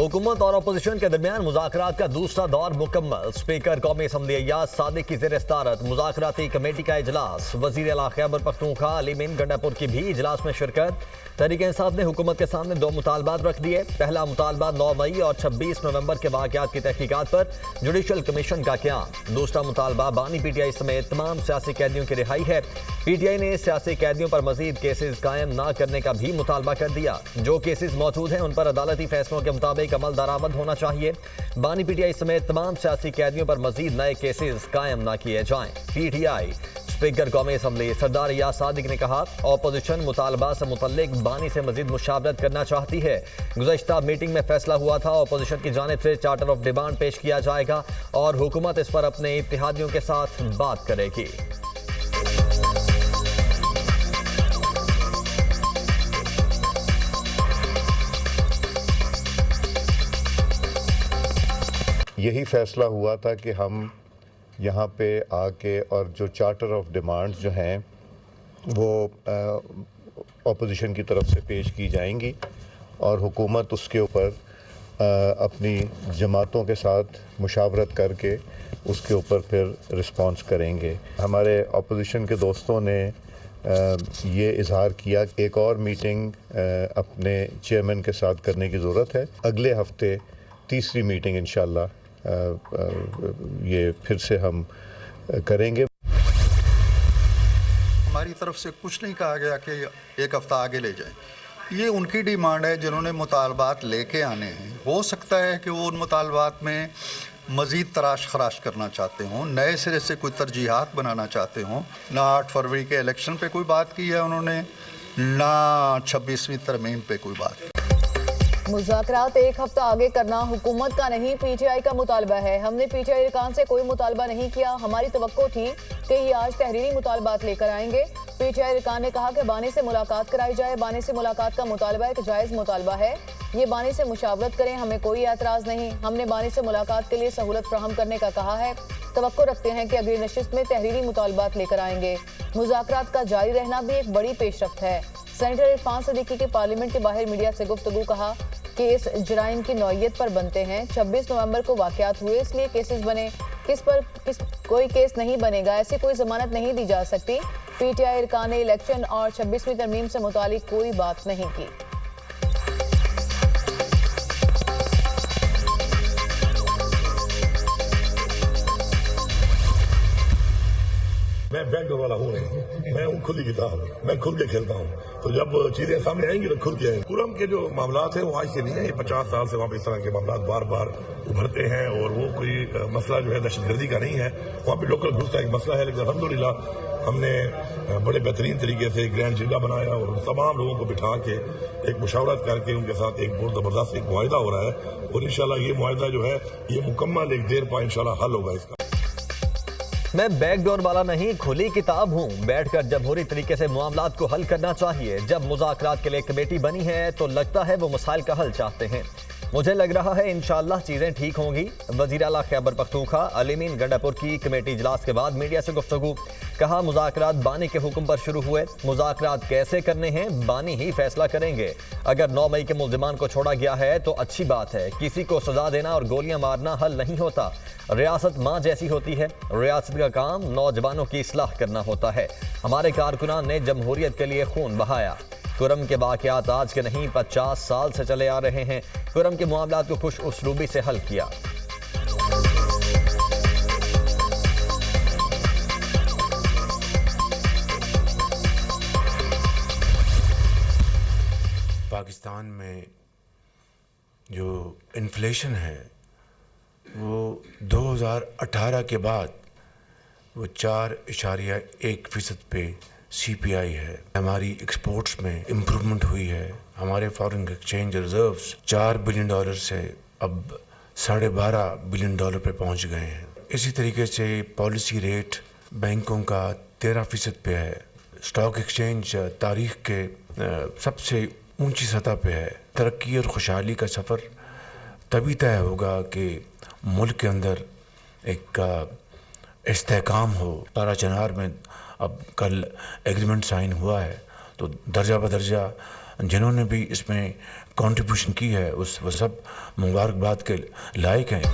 हुकूमत और अपोजिशन के दरमियान मुज़ाकरात का दूसरा दौर मुकम्मल। स्पीकर कौमी असम्बली अय्याज सादिक की ज़ेर सदारत मुज़ाकराती कमेटी का इजलास। वज़ीर आला खैबर पख्तूनख्वा अली मीन गंडापुर की भी इजलास में शिरकत। तहरीक इंसाफ ने हुकूमत के सामने 2 मुतालबात रख दिए। पहला मुतालबा 9 मई और 26 नवंबर के वाक़यात की तहकीकात पर जुडिशल कमीशन का क़याम। दूसरा मुतालबा बानी PTI समेत तमाम सियासी कैदियों की रिहाई है। PTI ने सियासी कैदियों पर मजीद केसेस कायम न करने का भी मुतालबा कर दिया। जो केसेस मौजूद हैं उन पर अदालती फैसलों के मुताबिक अमल दरामद होना चाहिए। बानी PTI समेत तमाम सियासी कैदियों पर मजीद नए केसेस कायम न किए जाएं। PTI स्पीकर कौमी असम्बली सरदार अय्याज सादिक ने कहा, अपोजिशन मुतालबा से मुतल्लिक बानी से मजीद मुशावरत करना चाहती है। गुज़श्ता मीटिंग में फैसला हुआ था अपोजिशन की जानिब से चार्टर ऑफ डिमांड पेश किया जाएगा और हुकूमत इस पर अपने इत्तेहादियों के साथ बात करेगी। यही फैसला हुआ था कि हम यहाँ पे आके और जो चार्टर ऑफ डिमांड्स जो हैं वो अपोजिशन की तरफ से पेश की जाएंगी और हुकूमत उसके ऊपर अपनी जमातों के साथ मुशावरत करके उसके ऊपर फिर रिस्पॉन्स करेंगे। हमारे अपोजिशन के दोस्तों ने ये इजहार किया कि एक और मीटिंग अपने चेयरमैन के साथ करने की ज़रूरत है। अगले हफ्ते तीसरी मीटिंग इंशाअल्लाह ये फिर से हम करेंगे। हमारी तरफ से कुछ नहीं कहा गया कि एक हफ्ता आगे ले जाएं। ये उनकी डिमांड है जिन्होंने मुतालबात लेके आने हैं। हो सकता है कि वो उन मुतालबात में मज़ीद तराश खराश करना चाहते हों, नए सिरे से कोई तरजीहात बनाना चाहते हों। ना 8 फरवरी के इलेक्शन पे कोई बात की है उन्होंने, ना 26वीं तरमीम पे कोई बात। मुज़ाकरात एक हफ्ता आगे करना हुकूमत का नहीं PTI का मुतालबा है। हमने PTI अरकान से कोई मुतालबा नहीं किया। हमारी तवक्को थी कि ये आज तहरीरी मुतालबात लेकर आएंगे। PTI अरकान ने कहा कि बानी से मुलाकात कराई जाए। बानी से मुलाकात का मुतालबा एक जायज़ मुतालबा है। ये बानी से मुशावरत करें, हमें कोई एतराज़ नहीं। हमने बानी से मुलाकात के लिए सहूलत फराहम करने का कहा है। तवक्को रखते हैं कि अगली नशिस्त में तहरीरी मुतालबात लेकर आएंगे। मुज़ाकरात का जारी रहना भी एक बड़ी पेशरफ्त है। सेनेटर इरफान सदीकी के पार्लियामेंट के बाहर मीडिया से गुफ्तगू कहा, केस जराइम की नौयत पर बनते हैं। 26 नवंबर को वाक़यात हुए इसलिए केसेस बने, कोई केस नहीं बनेगा, ऐसी कोई जमानत नहीं दी जा सकती। PTI अरकान ने इलेक्शन और 26वीं तरमीम से मुतालिक कोई बात नहीं की। मैं बैकडोर वाला हूँ नहीं, मैं हूँ खुली किताब, मैं खुल के खेलता हूँ। तो जब चीजें सामने आएंगी तो खुल के आएंगी। कुरम के जो मामलात हैं वो आज से नहीं है, 50 साल से वहाँ पे इस तरह के मामलात बार बार उभरते हैं और वो कोई मसला जो है दहशतगर्दी का नहीं है, वहाँ पे लोकल घुस का एक मसला है। लेकिन अल्हम्दुलिल्लाह हमने बड़े बेहतरीन तरीके से ग्रैंड जिला बनाया और तमाम लोगों को बिठा के एक मुशावरत करके उनके साथ एक बहुत जबरदस्त एक मुआहिदा हो रहा है और इंशाल्लाह ये मुआहिदा जो है ये मुकम्मल एक देर पा इंशाल्लाह हल होगा इसका। मैं बैकडोर वाला नहीं, खुली किताब हूँ। बैठकर जमहूरी तरीके से मामलात को हल करना चाहिए। जब मुज़ाकरात के लिए कमेटी बनी है तो लगता है वो मसाइल का हल चाहते हैं। मुझे लग रहा है इंशाअल्लाह चीज़ें ठीक होंगी। वज़ीर आला खैबर पख्तूनख्वा अली मीन गंडापुर की कमेटी इजलास के बाद मीडिया से गुफ्तगू। कहा, मुज़ाकरात बानी के हुक्म पर शुरू हुए। मुज़ाकरात कैसे करने हैं बानी ही फैसला करेंगे। अगर 9 मई के मुल्ज़िमान को छोड़ा गया है तो अच्छी बात है। किसी को सजा देना और गोलियां मारना हल नहीं होता। रियासत माँ जैसी होती है। रियासत का काम नौजवानों की इस्लाह करना होता है। हमारे कारकुनान ने जमहूरियत के लिए खून बहाया। कुरम के वाक़यात आज के नहीं 50 साल से चले आ रहे हैं। कुरम के मामलात को खुश उसलूबी से हल किया। पाकिस्तान में जो इन्फ्लेशन है वो 2018 के बाद वो 4.1% पे CPI है। हमारी एक्सपोर्ट्स में इम्प्रूवमेंट हुई है। हमारे फॉरेन एक्सचेंज रिजर्व्स $4 बिलियन से अब $12.5 बिलियन पे पहुंच गए हैं। इसी तरीके से पॉलिसी रेट बैंकों का 13% पे है। स्टॉक एक्सचेंज तारीख के सबसे ऊंची सतह पे है। तरक्की और खुशहाली का सफ़र तभी तय होगा कि मुल्क के अंदर एक इस्तेहकाम हो। तारा चनार में अब कल एग्रीमेंट साइन हुआ है तो दर्जा बदर्जा जिन्होंने भी इसमें कंट्रीब्यूशन की है वो सब मुबारकबाद के लायक हैं।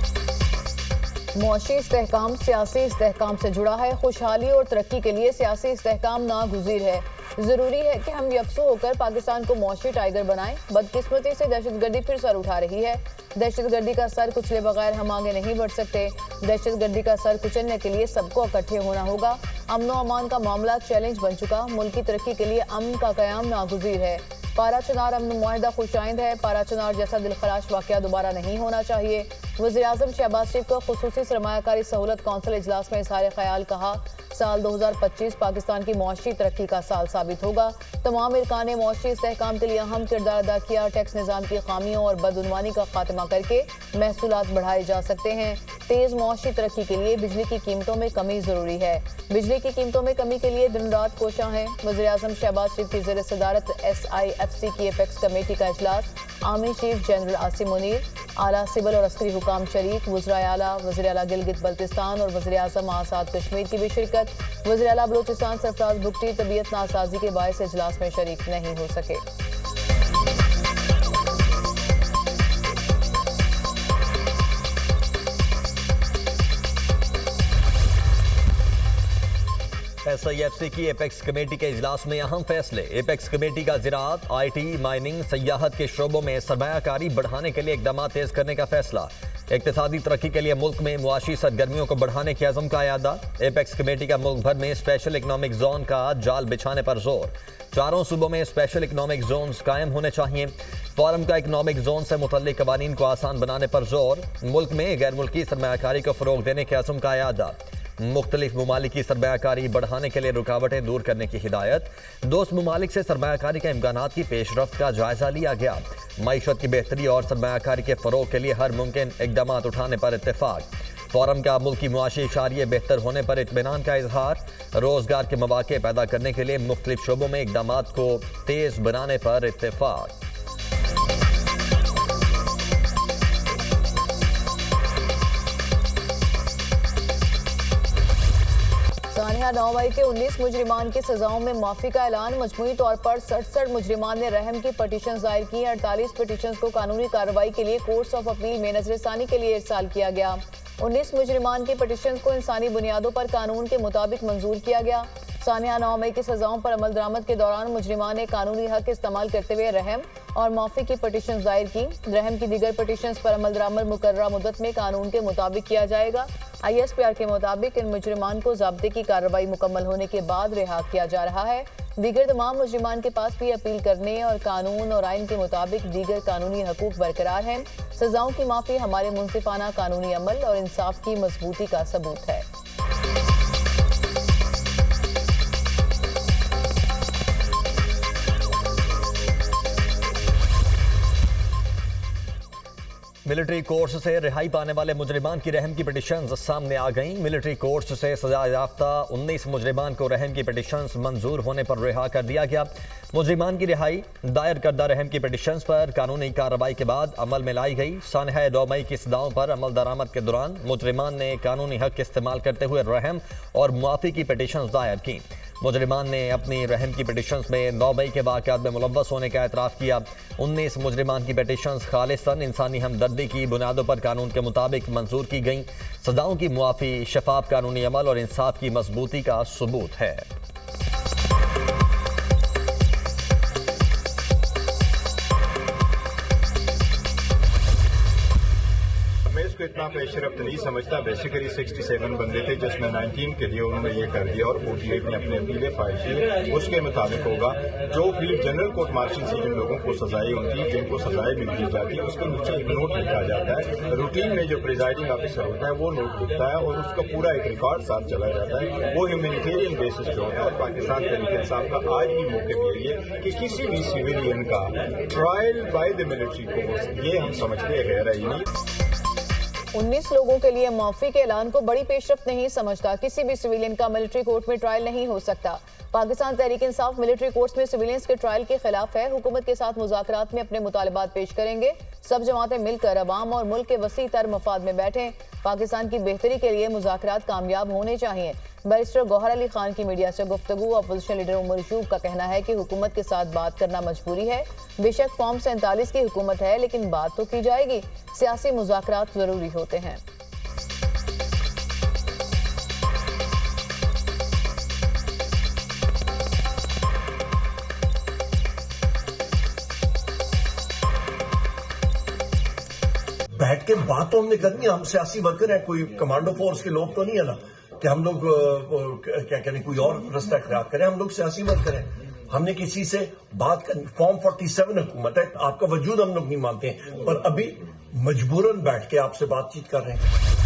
मुआशी इस्तेहकाम सियासी इस्तेहकाम से जुड़ा है। खुशहाली और तरक्की के लिए सियासी इस्तेहकाम नागुज़ीर है। ज़रूरी है कि हम यकसू होकर पाकिस्तान को मुआशी टाइगर बनाएं। बदकिस्मती से दहशतगर्दी फिर सर उठा रही है। दहशतगर्दी का सर कुचले बगैर हम आगे नहीं बढ़ सकते। दहशतगर्दी का सर कुचलने के लिए सबको इकट्ठे होना होगा। अमन व अमान का मामला चैलेंज बन चुका। मुल्क की तरक्की के लिए अमन का क़याम नागुज़ीर है। पारा चनार अमन मुआहिदा खुशाइंद है। पारा चनार जैसा दिलखराश वाक़या दोबारा नहीं होना चाहिए। वज़ीर-ए-आज़म शहबाज शरीफ को खुसूसी सरमायाकारी सहूलत कौंसिल इजलास में इज़हार ख्याल कहा। साल 2025 पाकिस्तान की मुआशी तरक्की का साल साबित होगा। तमाम इरकान ने मुआशी इस्तेहकाम के लिए अहम किरदार अदा किया। टैक्स निज़ाम की खामियों और बदउनवानी का खात्मा करके महसूलात बढ़ाए जा सकते हैं। तेज़ मुआशी तरक्की के लिए बिजली की कीमतों में कमी ज़रूरी है। बिजली की कीमतों में कमी के लिए दिन रात कोशां हैं। वज़ीर-ए-आज़म शहबाज शरीफ की ज़ेर सदारत SIFC की एपेक्स कमेटी का इजलास। Army chief general Asim Munir, आला सिविल और अस्करी हुकाम शरीक, वज़ीर आला, वज़ीर आला गिलगित बल्तिस्तान और वज़ीर-ए-आज़म आज़ाद कश्मीर की भी शिरकत। वज़ीर आला बलूचिस्तान सरफराज भुगटी तबीयत नासाजी के बायस इजलास में शरीक नहीं हो सके। SIFC की एपेक्स कमेटी के इजलास में अहम फैसले। एपेक्स कमेटी का ज़राअत, IT, माइनिंग, सयाहत के शोबों में सरमायाकारी बढ़ाने के लिए इकदाम तेज करने का फैसला। इक्तिसादी तरक्की के लिए मुल्क में मुआशी सरगर्मियों को बढ़ाने के अज़म का यादा। एपेक्स कमेटी का मुल्क भर में स्पेशल इकनॉमिक जोन का जाल बिछाने पर जोर। चारों सूबों में स्पेशल इकनॉमिक जोन कायम होने चाहिए। फोरम का इकनॉमिक जोन से मुतल्लिक कवानीन को आसान बनाने पर जोर। मुल्क में गैर मुल्की सरमायाकारी को फ़रोग देने के अज़म का यादा। मुख्तलिफ ममालिक की सरमायाकारी बढ़ाने के लिए रुकावटें दूर करने की हिदायत। दोस्त ममालिक से सरमायाकारी के इम्कानात की पेशरफ्त का जायजा लिया गया। मईशत की बेहतरी और सरमायाकारी के फ़रोग के लिए हर मुमकिन इकदाम उठाने पर इत्तेफाक। फोरम का मुल्की मुआशी इशारिये बेहतर होने पर इत्मीनान का इजहार। रोज़गार के मौके पैदा करने के लिए मुख्तलिफ शोबों में इकदाम को तेज़ बनाने पर इत्तेफाक। सानिया 9 मई के 19 मुजरिमान की सजाओं में माफी का ऐलान। मजमूई तौर पर 67 मुजरिमान ने रहम की पटिशन दायर की। 48 पटिशन को कानूनी कार्रवाई के लिए कोर्ट्स ऑफ अपील में नजरसानी के लिए इरसाल किया गया। 19 मुजरिमान की पटिशन को इंसानी बुनियादों पर कानून के मुताबिक मंजूर किया गया। सानिया 9 मई की सजाओं पर अमल दरामद के दौरान मुजरिमान ने कानूनी हक इस्तेमाल करते हुए रहम और माफी की पटिशन दायर की। रहम की दीगर पटिशन पर अमल दरामद मुकर्ररा मुद्दत में कानून के मुताबिक किया जाएगा। ISPR के मुताबिक इन मुजरिमान को ज़ाब्ते की कार्रवाई मुकम्मल होने के बाद रिहा किया जा रहा है। दीगर तमाम मुजरिमान के पास भी अपील करने और कानून और आइन के मुताबिक दीगर कानूनी हकूक बरकरार हैं। सजाओं की माफी हमारे मुनसिफाना कानूनी अमल और इंसाफ की मजबूती का सबूत है। मिलिट्री कोर्स से रिहाई पाने वाले मुजरिमान की रहम की पिटिशंस सामने आ गईं। मिलिट्री कोर्स से सजा याफ्ता 19 मुजरिमान को रहम की पिटिशंस मंजूर होने पर रिहा कर दिया गया। मुजरिमान की रिहाई दायर करदा रहम की पिटिशंस पर कानूनी कार्रवाई के बाद अमल में लाई गई। सानहा 2 मई की सदाओं पर अमल दरामद के दौरान मुजरिमान ने कानूनी हक इस्तेमाल करते हुए रहम और मुआफ़ी की पिटिशंस दायर की। मुजरिमान ने अपनी रहम की पिटिशंस में 9 मई के वाक़यात में मुलव्वस होने का एतराफ़ किया। 19 मुजरिमान की पिटिशंस खालिसन इंसानी हमदर्दी की बुनियादों पर कानून के मुताबिक मंजूर की गईं। सजाओं की मुआफ़ी शफाफ कानूनी अमल और इंसाफ की मजबूती का सबूत है। मैं इसको इतना पेशरफ्त नहीं समझता। बेसिकली 67 बंदे थे जिसमें 19 के लिए उन्होंने ये कर दिया और 48 ने अपने अपीलें फाइल की। उसके मुताबिक होगा जो फील्ड जनरल कोर्ट मार्शल से जिन लोगों को सजाएं होती, जिनको सजाएं मिलती जाती, उसके नीचे एक नोट लिखा जाता है। रूटीन में जो प्रिजाइडिंग ऑफिसर होता है वो नोट लिखता है और उसका पूरा एक रिकॉर्ड साथ चला जाता है। वो ह्यूमैनिटेरियन बेसिस पे होता है। और पाकिस्तान तहरीक इंसाफ का आज भी मौके यही है कि किसी भी सिविलियन का trial by the military courts, ये हम समझते हैं गैर आईनी। 19 लोगों के लिए माफी के ऐलान को बड़ी पेशरफ्त नहीं समझता। किसी भी सिविलियन का मिलिट्री कोर्ट में ट्रायल नहीं हो सकता। पाकिस्तान तहरीक इंसाफ मिलिट्री कोर्ट्स में सिविलियंस के ट्रायल के खिलाफ है। हुकूमत के साथ मुज़ाकरात में अपने मुतालबात पेश करेंगे। सब जमातें मिलकर अवाम और मुल्क के वसी तर मफाद में बैठें। पाकिस्तान की बेहतरी के लिए मुज़ाकरात कामयाब होने चाहिए। बैरिस्टर गौहर अली खान की मीडिया से गुफ्तगू। अपोजिशन लीडर उमर यूब का कहना है कि हुकूमत के साथ बात करना मजबूरी है। बेशक फॉर्म 47 की हुकूमत है, लेकिन बात तो की जाएगी। सियासी मुज़ाकरात जरूरी होते हैं। बैठ के बात तो हमने करनी है। हम सियासी वर्कर हैं, कोई कमांडो फोर्स के लोग तो नहीं है ना कि हम लोग क्या करें, कोई और रास्ता इख्तियार करें। हम लोग सियासी वर्कर हैं। हमने किसी से बात कर, फॉर्म 47 हुकूमत है, आपका वजूद हम लोग नहीं मानते हैं, पर अभी मजबूरन बैठ के आपसे बातचीत कर रहे हैं।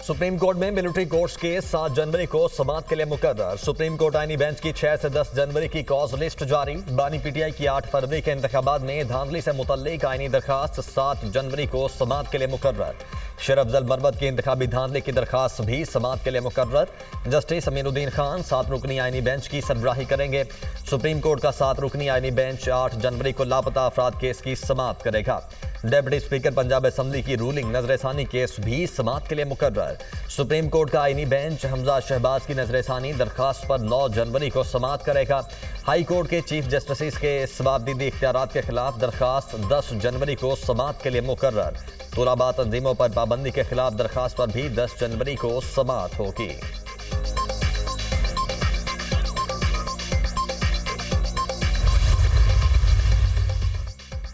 सुप्रीम कोर्ट में मिलिट्री कोर्ट्स केस 7 जनवरी को समाअत के लिए मुकर्रर। सुप्रीम कोर्ट आईनी बेंच की 6 से 10 जनवरी की कॉज लिस्ट जारी। बानी पीटीआई की 8 फरवरी के इंतखाबात में धांधली से मुतल्लिक आईनी दरखास्त 7 जनवरी को समाअत के लिए मुकर्रर। शेर अफजल मरवत की इंतखाबी धांधली की दरखास्त भी समाअत के लिए मुकर्रर। जस्टिस अमीनुद्दीन खान 7 रुकनी आईनी बेंच की सरबराही करेंगे। सुप्रीम कोर्ट का 7 रुकनी आईनी बेंच 8 जनवरी को लापता अफराद केस की समाअत करेगा। डेप्यूटी स्पीकर पंजाब असेंबली की रूलिंग नजरसानी केस भी समाअत के लिए मुकर्रर। सुप्रीम कोर्ट का आईनी बेंच हमजा शहबाज की नजरसानी दरखास्त पर 9 जनवरी को समाअत करेगा। हाई कोर्ट के चीफ जस्टिस के सवाबदीदी इख्तियारात के खिलाफ दरखास्त 10 जनवरी को समाअत के लिए मुकर्रर। तुलाबा तंजीमों पर पाबंदी के खिलाफ दरखास्त पर भी 10 जनवरी को समाअत होगी।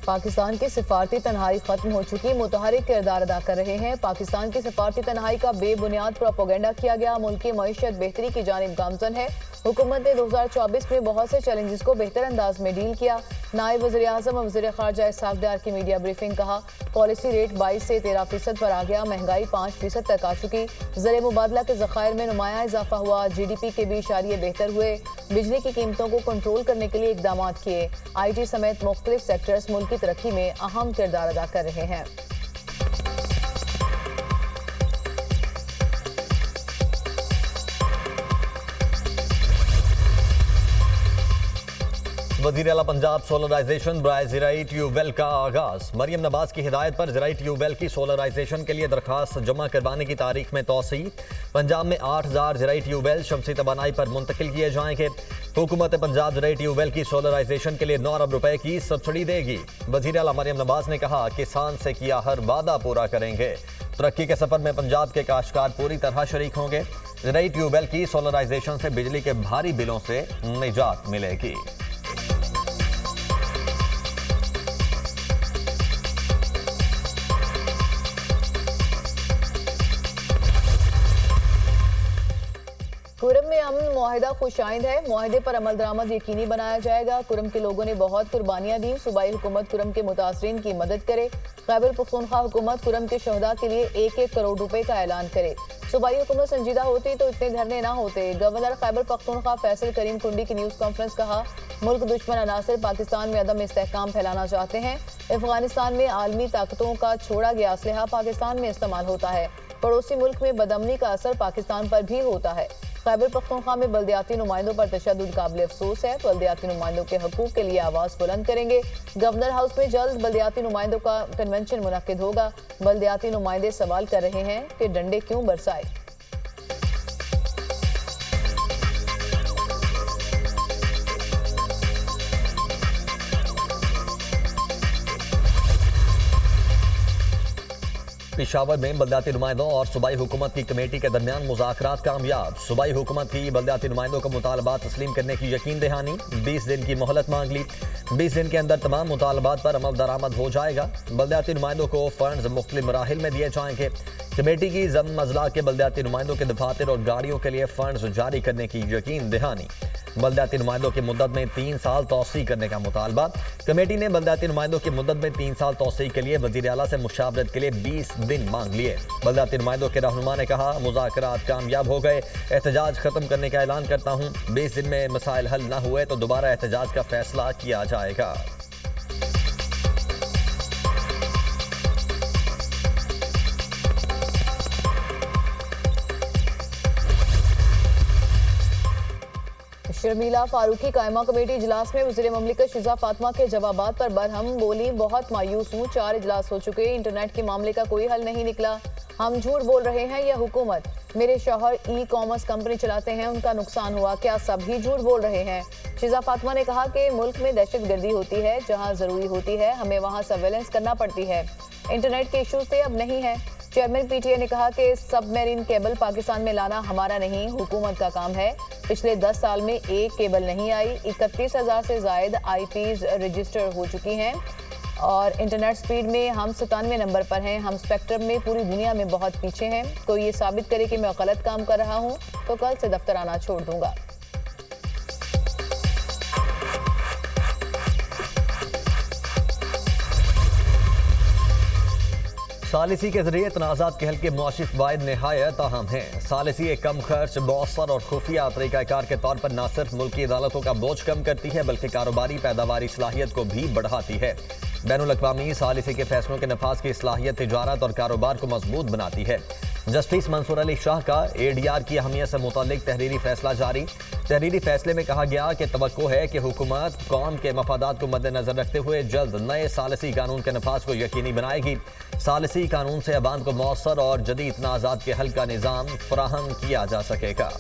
पाकिस्तान की सिफारती तन्हाई खत्म हो चुकी, मुतहरिक किरदार अदा कर रहे हैं। पाकिस्तान की सिफारती तन्हाई का बेबुनियाद प्रोपेगेंडा किया गया। मुल्क की मईशत बेहतरी की जानिब गामजन है। हुकूमत ने 2024 में बहुत से चैलेंजेस को बेहतर अंदाज में डील किया। नायब वज़ीर आज़म और वज़ीर ख़ारजा इसहाक़ डार की मीडिया ब्रीफिंग। कहा पॉलिसी रेट 22 से 13% पर आ गया। महंगाई 5% तक आ चुकी। ज़र मुबादला के ज़खायर में नुमाया इजाफा हुआ। GDP के भी इशारे बेहतर हुए। बिजली की कीमतों को कंट्रोल करने के लिए इकदाम किए। IT समेत मुख्तलिफ सेक्टर्स मुल्क की तरक्की में अहम किरदार अदा कर रहे हैं। वज़ीर आला पंजाब सोलराइजेशन बराए ज़राई ट्यूबवेल का आगाज। मरियम नवाज की हिदायत पर ज़राई ट्यूबवेल की सोलराइजेशन के लिए दरखास्त जमा करवाने की तारीख में तोसी। पंजाब में 8000 ज़राई ट्यूबवेल शमसी तवानाई पर मुंतकिल किए जाएंगे। हुकूमत पंजाब ज़राई ट्यूबवेल की सोलराइजेशन के लिए 9 अरब रुपए की सब्सिडी देगी। वज़ीर आला मरियम नवाज ने कहा किसान से किया हर वादा पूरा करेंगे। तरक्की के सफर में पंजाब के काश्तकार पूरी तरह शरीक होंगे। ज़राई ट्यूबवेल की सोलराइजेशन से बिजली के भारी बिलों से निजात मिलेगी। कुरम में अमन मुआहिदा खुशाइंद है। मुआहिदे पर अमल दरामद यकीनी बनाया जाएगा। कुरम के लोगों ने बहुत कुर्बानियां दी। सूबाई हुकूमत कुरम के मुतासरीन की मदद करे। खैबर पख्तूनख्वा हुकूमत कुरम के शहदा के लिए 1-1 करोड़ रुपए का ऐलान करे। सूबाई हुकूमत संजीदा होती तो इतने धरने ना होते। गवर्नर खैबर पख्तूनख्वा फैसल करीम कुंडी की न्यूज़ कॉन्फ्रेंस। कहा मुल्क दुश्मन अनासर पाकिस्तान में अदम इस्तेहकाम फैलाना चाहते हैं। अफगानिस्तान में आलमी ताकतों का छोड़ा गया असलहा पाकिस्तान में इस्तेमाल होता है। पड़ोसी मुल्क में बदअमनी का असर पाकिस्तान पर भी होता है। खैबर पख्तूनख्वा में बल्दियाती नुमाइंदों पर तशद्दुद काबिल अफसोस है। बल्दियाती नुमाइंदों के हकूक के लिए आवाज़ बुलंद करेंगे। गवर्नर हाउस में जल्द बल्दियाती नुमाइंदों का कन्वेंशन मुनक्किद होगा। बल्दियाती नुमाइंदे सवाल कर रहे हैं कि डंडे क्यों बरसाए। पेशावर में बल्दियाती नुमाइंदों और सूबाई हुकूमत की कमेटी के दरमियान मुज़ाकरात कामयाब। सूबाई हुकूमत की बल्दियाती नुमाइंदों को मुतालबात तस्लीम करने की यकीन दहानी। 20 दिन की मोहलत मांग ली। 20 दिन के अंदर तमाम मुतालबात पर अमल दरामद हो जाएगा। बल्दियाती नुमाइंदों को फंड्स मुख्तलिफ मराहिल में दिए जाएंगे। कमेटी की ज़म अजला के बल्दियाती नुमाइंदों के दफातर और गाड़ियों के लिए फंड्स जारी करने की यकीन दहानी। बल्दियाती नुमाइंदों की मुद्दत में 3 साल तौसी करने का मुतालबा। कमेटी ने बल्दियाती नुमाइंदों की मुद्दत में 3 साल तौसी के लिए वज़ीर आला से मुशावरत के लिए 20 दिन मांग लिए। बल्दियाती नुमाइंदों के रहनुमा ने कहा मुज़ाकरात कामयाब हो गए। एहतजाज खत्म करने का ऐलान करता हूँ। 20 दिन में मसाइल हल न हुए तो दोबारा एहतजाज का फैसला किया जाएगा। शर्मिला फारूकी कायमा कमेटी इजलास में वज़ीर ममलिकत शिजा फातिमा के जवाबात पर बरहम बोली, बहुत मायूस हूँ, 4 इजलास हो चुके, इंटरनेट के मामले का कोई हल नहीं निकला, हम झूठ बोल रहे हैं या हुकूमत? मेरे शौहर ई-कॉमर्स कंपनी चलाते हैं, उनका नुकसान हुआ, क्या सभी झूठ बोल रहे हैं? शिजा फातिमा ने कहा कि मुल्क में दहशतगर्दी होती है, जहाँ जरूरी होती है हमें वहाँ सर्वेलेंस करना पड़ती है, इंटरनेट के इशूज से अब नहीं है। चेयरमैन पीटीआई ने कहा कि सबमरीन केबल पाकिस्तान में लाना हमारा नहीं, हुकूमत का काम है। पिछले 10 साल में एक केबल नहीं आई, 31,000 से जायद आईपीज रजिस्टर हो चुकी हैं और इंटरनेट स्पीड में हम 97 नंबर पर हैं। हम स्पेक्ट्रम में पूरी दुनिया में बहुत पीछे हैं। कोई ये साबित करे कि मैं गलत काम कर रहा हूँ तो कल से दफ्तर आना छोड़ दूंगा। सालिसी के जरिए तनाज़ात के हल के मुआशी फ़वाइद नहायत अहम हैं। सालिसी एक कम खर्च, मौसर और खुफिया तरीक़ाकार के तौर पर न सिर्फ मुल्की अदालतों का बोझ कम करती है बल्कि कारोबारी पैदावारी सलाहियत को भी बढ़ाती है। बैनुल-अक़वामी सालिसी के फैसलों के नफाज की सलाहियत तिजारत और कारोबार को मजबूत बनाती है। जस्टिस मंसूर अली शाह का ADR की अहमियत से मुतालिक तहरीरी फैसला जारी। तहरीरी फैसले में कहा गया कि तवक्को है कि हुकूमत कौम के मफादात को मद्देनजर रखते हुए जल्द नए सालिसी कानून के नफाज को यकीनी बनाएगी। सालिसी कानून से अवाम को मौसर और जदीद तनाज़ात के हल का निज़ाम फराहम किया जा सकेगा।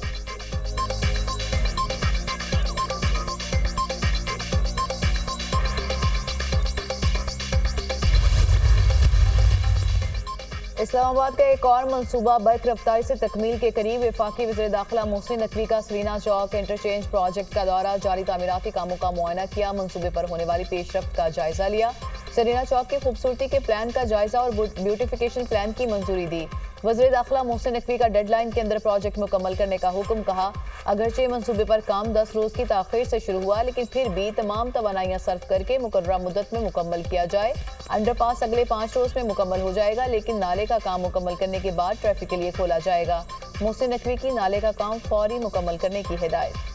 इस्लामाबाद का एक और मनसूबा बर्क रफ्तारी से तकमील के करीब। वफाकी वज़ीर दाखिला मोहसिन नकवी का सरीना चौक इंटरचेंज प्रोजेक्ट का दौरा, जारी तामीराती कामों का मुआयना किया, मनसूबे पर होने वाली पेशरफ्त का जायजा लिया। सरीना चौक की खूबसूरती के प्लान का जायजा और ब्यूटिफिकेशन प्लान की मंजूरी दी। वज़ीर दाखिला मोहसिन नकवी का डेडलाइन के अंदर प्रोजेक्ट मुकम्मल करने का हुक्म कहा। अगरचे मंसूबे पर काम 10 रोज की ताख़ीर से शुरू हुआ, लेकिन फिर भी तमाम तवानाइयाँ सर्व करके मुकर्ररा मुद्दत में मुकम्मल किया जाए। अंडरपास अगले 5 रोज में मुकम्मल हो जाएगा, लेकिन नाले का काम मुकम्मल करने के बाद ट्रैफिक के लिए खोला जाएगा। मोहसिन नकवी की नाले का काम फौरी मुकम्मल करने की हिदायत।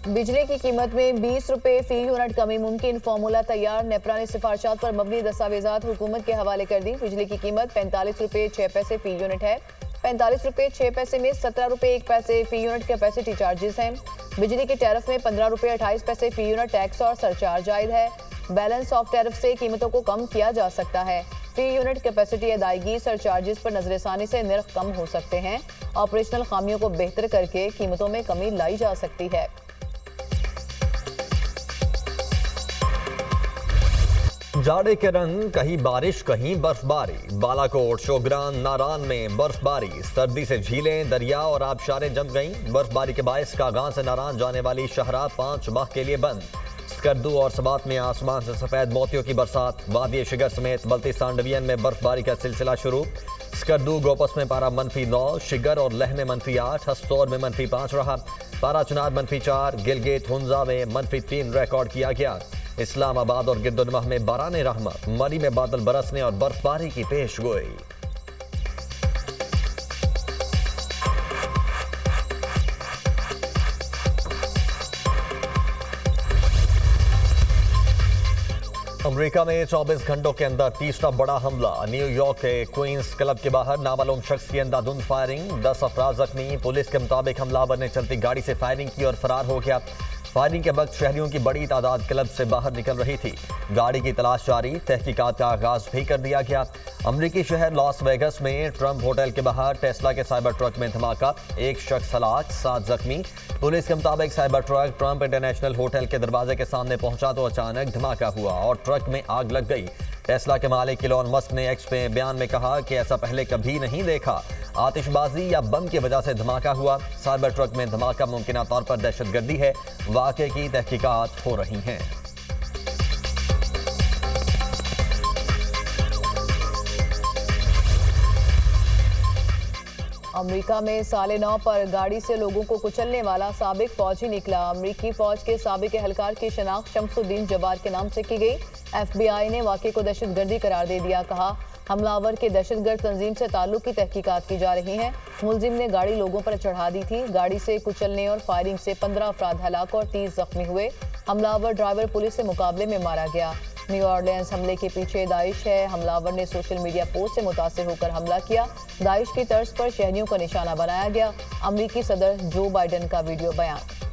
बिजली की कीमत में 20 रुपए फी यूनिट कमी मुमकिन, फार्मूला तैयार। नेपरा ने सिफारिशात पर मबनी दस्तावेजात हुकूमत के हवाले कर दी। बिजली की कीमत 45 रुपए 6 पैसे फी यूनिट है। 45 रुपए 6 पैसे में 17 रुपए 1 पैसे फी यूनिट कैपेसिटी चार्जेस हैं। बिजली के टैरिफ में 15 रुपए 28 पैसे फी यूनिट टैक्स और सरचार्ज आयद है। बैलेंस ऑफ टैरिफ से कीमतों को कम किया जा सकता है। फी यूनिट कैपेसिटी अदायगी सरचार्जेस पर नजरसानी से निर्ख कम हो सकते हैं। ऑपरेशनल खामियों को बेहतर करके कीमतों में कमी लाई जा सकती है। जाड़े के रंग, कहीं बारिश कहीं बर्फबारी। बालाकोट, शोगरान, नारान में बर्फबारी। सर्दी से झीलें, दरिया और आबशारें जम गईं। बर्फबारी के बायस कागां से नारान जाने वाली शाहराह 5 माह के लिए बंद। स्कर्दू और सबात में आसमान से सफेद मोतियों की बरसात। वादी शिगर समेत बल्तिस्तान डिवीजन में बर्फबारी का सिलसिला शुरू। स्कर्दू गोपस में पारा -9, शिगर और लह में -8, हस्तौर में -5 रहा। पारा चुनार -4, गिलगित हुंजा में -3 रिकॉर्ड किया गया। इस्लामाबाद और गिरदुनमह में बाराने रहमत, मरी में बादल बरसने और बर्फबारी की पेशगोई। अमेरिका में 24 घंटों के अंदर तीसरा बड़ा हमला। न्यूयॉर्क के क्वींस क्लब के बाहर नामालूम शख्स की अंधाधुंध फायरिंग, 10 अफराद जख्मी। पुलिस के मुताबिक हमलावर ने चलती गाड़ी से फायरिंग की और फरार हो गया। फायरिंग के वक्त शहरियों की बड़ी तादाद क्लब से बाहर निकल रही थी। गाड़ी की तलाश जारी, तहकीकात का आगाज भी कर दिया गया। अमरीकी शहर लॉस वेगस में ट्रंप होटल के बाहर टेस्ला के साइबर ट्रक में धमाका, 1 शख्स हलाक, 7 जख्मी। पुलिस के मुताबिक cyber truck Trump international hotel के दरवाजे के सामने पहुंचा तो अचानक धमाका हुआ और ट्रक में आग लग गई। टेस्ला के मालिक इलॉन मस्क ने एक्स में बयान में कहा कि ऐसा पहले कभी नहीं देखा। आतिशबाजी या बम की वजह से धमाका हुआ। साइबर ट्रक में धमाका मुमकिन तौर पर दहशतगर्दी है। वाक़े की तहकीकात हो रही हैं। अमेरिका में साले 9 पर गाड़ी से लोगों को कुचलने वाला साबिक फौजी निकला। अमेरिकी फौज के साबिक एहलकार की शनाख्त शमसुद्दीन जब्बार के नाम से की गई। FBI ने वाक़े को दहशतगर्दी करार दे दिया। कहा, हमलावर के दहशतगर्द तंजीम से ताल्लुक की तहकीकात की जा रही है। मुलजिम ने गाड़ी लोगों पर चढ़ा दी थी। गाड़ी से कुचलने और फायरिंग से 15 अफराद हलाक और 30 जख्मी हुए। हमलावर ड्राइवर पुलिस से मुकाबले में मारा गया। न्यू ऑरलियंस हमले के पीछे दाइश है। हमलावर ने सोशल मीडिया पोस्ट से मुतासिर होकर हमला किया। दाइश की तर्ज पर शहरियों का निशाना बनाया गया। अमरीकी सदर जो बाइडेन का वीडियो बयान।